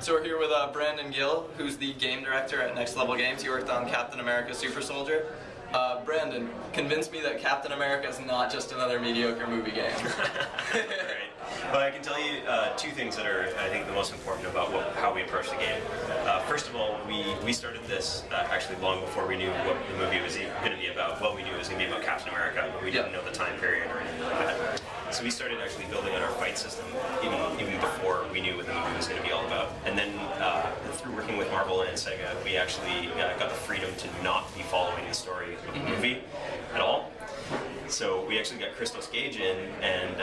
So we're here with Brandon Gill, who's the game director at Next Level Games. He worked on Captain America Super Soldier. Brandon, convince me that Captain America is not just another mediocre movie game. Right. Well, I can tell you two things that are, I think, the most important about how we approach the game. First of all, we started this actually long before we knew what the movie was going to be about. What we knew it was going to be about Captain America, but we didn't know the time period or anything like that. So we started actually building on our fight system even before we knew what the movie was going to be all about. And then through working with Marvel and SEGA, we actually got the freedom to not be following the story of the movie at all. So we actually got Christos Gage in, and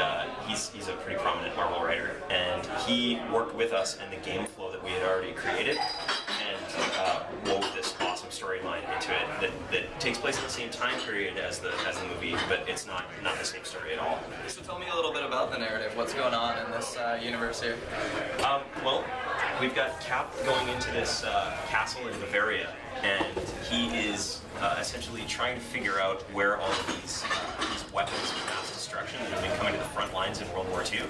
he's a pretty prominent Marvel writer, and he worked with us in the game flow that we had already created, and wove this awesome storyline into it that takes place at the same time period as the movie, but it's not the same story at all. So tell me a little bit about the narrative. What's going on in this universe here? Well, we've got Cap going into this castle in Bavaria, and he is essentially trying to figure out where all of these weapons of mass destruction that have been coming to the front lines in World War II.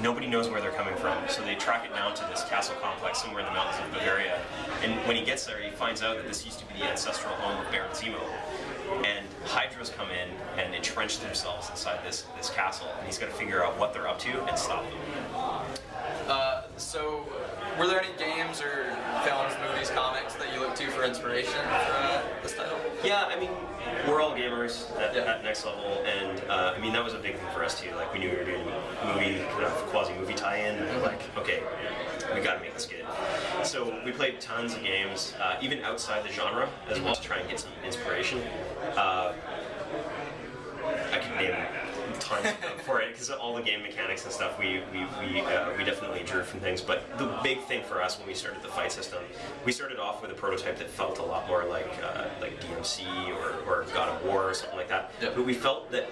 Nobody knows where they're coming from, so they track it down to this castle complex somewhere in the mountains of Bavaria. And when he gets there, he finds out that this used to be the ancestral home of Baron Zemo. And Hydras come in and entrench themselves inside this castle, and he's got to figure out what they're up to and stop them. So, were there any games or films, movies, comics that you look to for inspiration for this title? Yeah, I mean, we're all gamers at Next Level, and I mean, that was a big thing for us too. Like, we knew we were doing a movie, kind of quasi-movie tie-in, and we're like, okay, we gotta make this good. So we played tons of games, even outside the genre, as well, to try and get some inspiration. I could name tons for it, because all the game mechanics and stuff we definitely drew from things. But the big thing for us when we started the fight system, we started off with a prototype that felt a lot more like DMC or God of War or something like that. Yep. But we felt that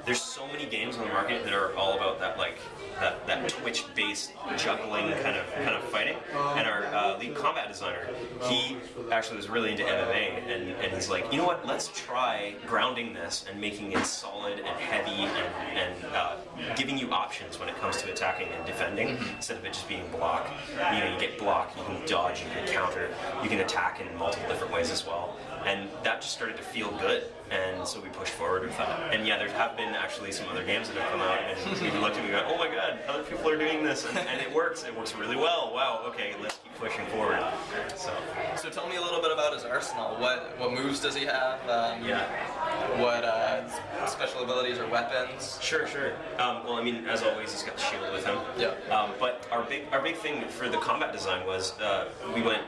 there's so many games on the market that are all about that that Twitch-based juggling kind of fighting. And our lead combat designer, he actually was really into MMA, and he's like, you know what? Let's try grounding this and making it solid and heavy and giving you options when it comes to attacking and defending instead of it just being block. You know, you get block, you can dodge, you can counter, you can attack in multiple different ways as well. And that just started to feel good, and so we pushed forward with that. And yeah, there have been actually some other games that have come out, and we've looked and we go, oh my god, other people are doing this, and it works really well. Wow, okay, let's keep pushing forward. So tell me a little bit about his arsenal. What moves does he have? What special abilities or weapons? Sure. Well, I mean, as always, he's got the shield with him. Yeah. But our big thing for the combat design was we went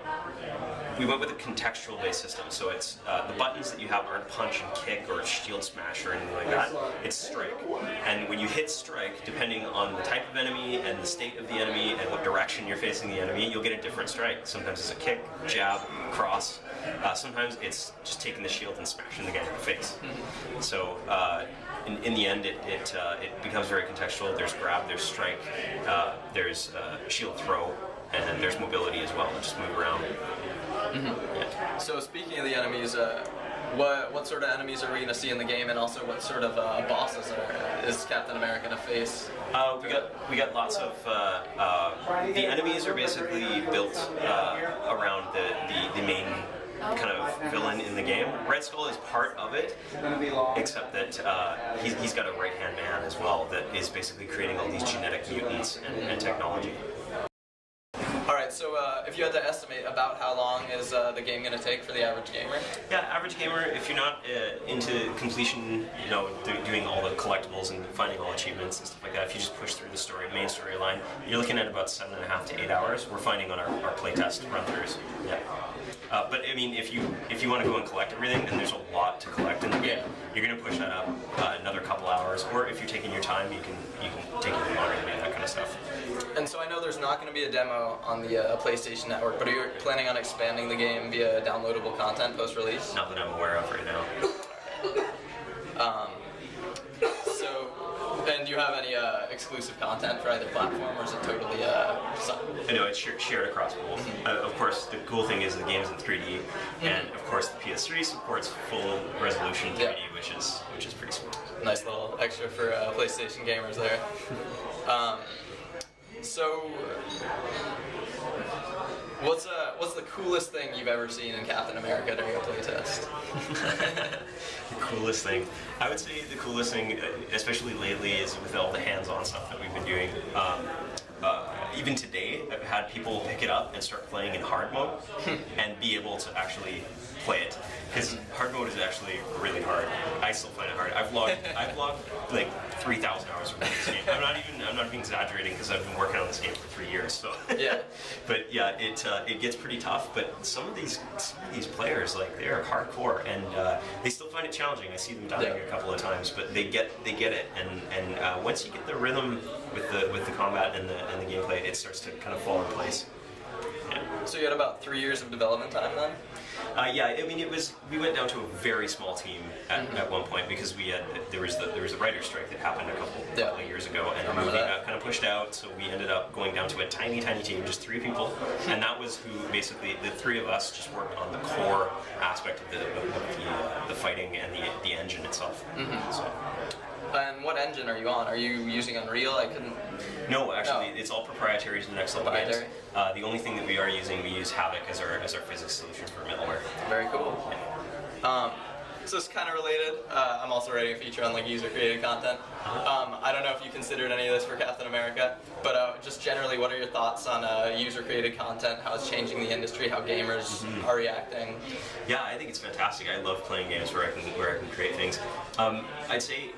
with a contextual-based system, so it's the buttons that you have aren't punch and kick or shield smash or anything like that. It's strike, and when you hit strike, depending on the type of enemy and the state of the enemy and what direction you're facing the enemy, you'll get a different strike. Sometimes it's a kick, jab, cross. Sometimes it's just taking the shield and smashing the guy in the face. So in the end, it becomes very contextual. There's grab, there's strike, there's shield throw, and then there's mobility as well. Just move around. Yeah. So speaking of the enemies, what sort of enemies are we going to see in the game, and also what sort of bosses is Captain America going to face? We got lots of the enemies are basically built around the main kind of villain in the game. Red Skull is part of it, except that he's got a right-hand man as well that is basically creating all these genetic mutants and technology. Alright, so if you had to estimate, about how long is the game going to take for the average gamer? Yeah, average gamer, if you're not into completion, you know, doing all the collectibles and finding all achievements and stuff like that, if you just push through the main storyline, you're looking at about 7.5 to 8 hours. We're finding on our playtest run-throughs. Yeah. But I mean, if you want to go and collect everything, then there's a lot to collect in the game. You're going to push that up another couple hours, or if you're taking your time, you can take it longer to do that kind of stuff. And so I know there's not going to be a demo on the PlayStation Network, but are you planning on expanding the game via downloadable content post-release? Not that I'm aware of right now. And do you have any exclusive content for either platform, or is it totally I know it's shared across both. Of course, the cool thing is the game's in 3D, and of course the PS3 supports full resolution 3D, which is pretty sweet. Nice little extra for PlayStation gamers there. So What's the coolest thing you've ever seen in Captain America during a playtest? The coolest thing, I would say the coolest thing, especially lately, is with all the hands-on stuff that we've been doing. Even today, I've had people pick it up and start playing in hard mode and be able to actually play it. Because hard mode is actually really hard. I still find it hard. I've logged like 3,000 hours of this game. I'm not even exaggerating because I've been working on this game for 3 years. So Yeah. But yeah, it gets pretty tough. But some of these players, like, they're hardcore and they still find it challenging. I see them dying a couple of times, but they get it. And once you get the rhythm with the combat and the gameplay, it starts to kind of fall in place. Yeah. So you had about 3 years of development time then? Yeah, I mean, we went down to a very small team at one point because there was a writer's strike that happened a couple of years ago, and the movie got kind of pushed out, so we ended up going down to a tiny team, just 3 people, and that was who basically the 3 of us just worked on the core aspect of the fighting and the engine itself. So. And what engine are you on? Are you using Unreal? I couldn't... No, actually, it's all proprietary to the Next Level games. The only thing that we are using, we use Havoc as our physics solution for middleware. Very cool. So it's kind of related. I'm also writing a feature on like user-created content. I don't know if you considered any of this for Captain America, but just generally, what are your thoughts on user-created content? How it's changing the industry? How gamers are reacting? Yeah, I think it's fantastic. I love playing games where I can create things. I'd say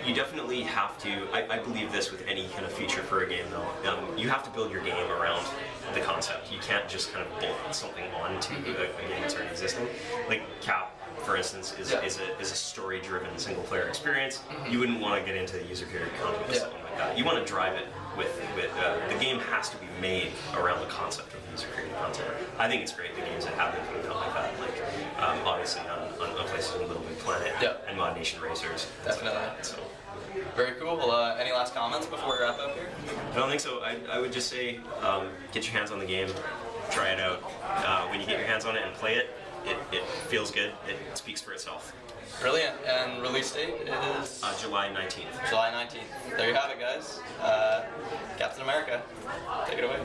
you definitely have to. I believe this with any kind of feature for a game, though. You have to build your game around the concept. You can't just kind of bolt something onto a game that's already existing. Like Cap, for instance, is a story-driven single-player experience. You wouldn't want to get into user-created content with something like that. You want to drive it with the game has to be made around the concept of user-created content. I think it's great the games that have been coming out like that, like obviously on places in Little Big Planet and Mod Nation Racers. Definitely. Like that, so. Very cool. Well, any last comments before we wrap up here? I don't think so. I would just say get your hands on the game, try it out. When you get your hands on it and play it, it feels good. It speaks for itself. Brilliant. And release date is? July 19th. July 19th. There you have it, guys. Captain America. Take it away.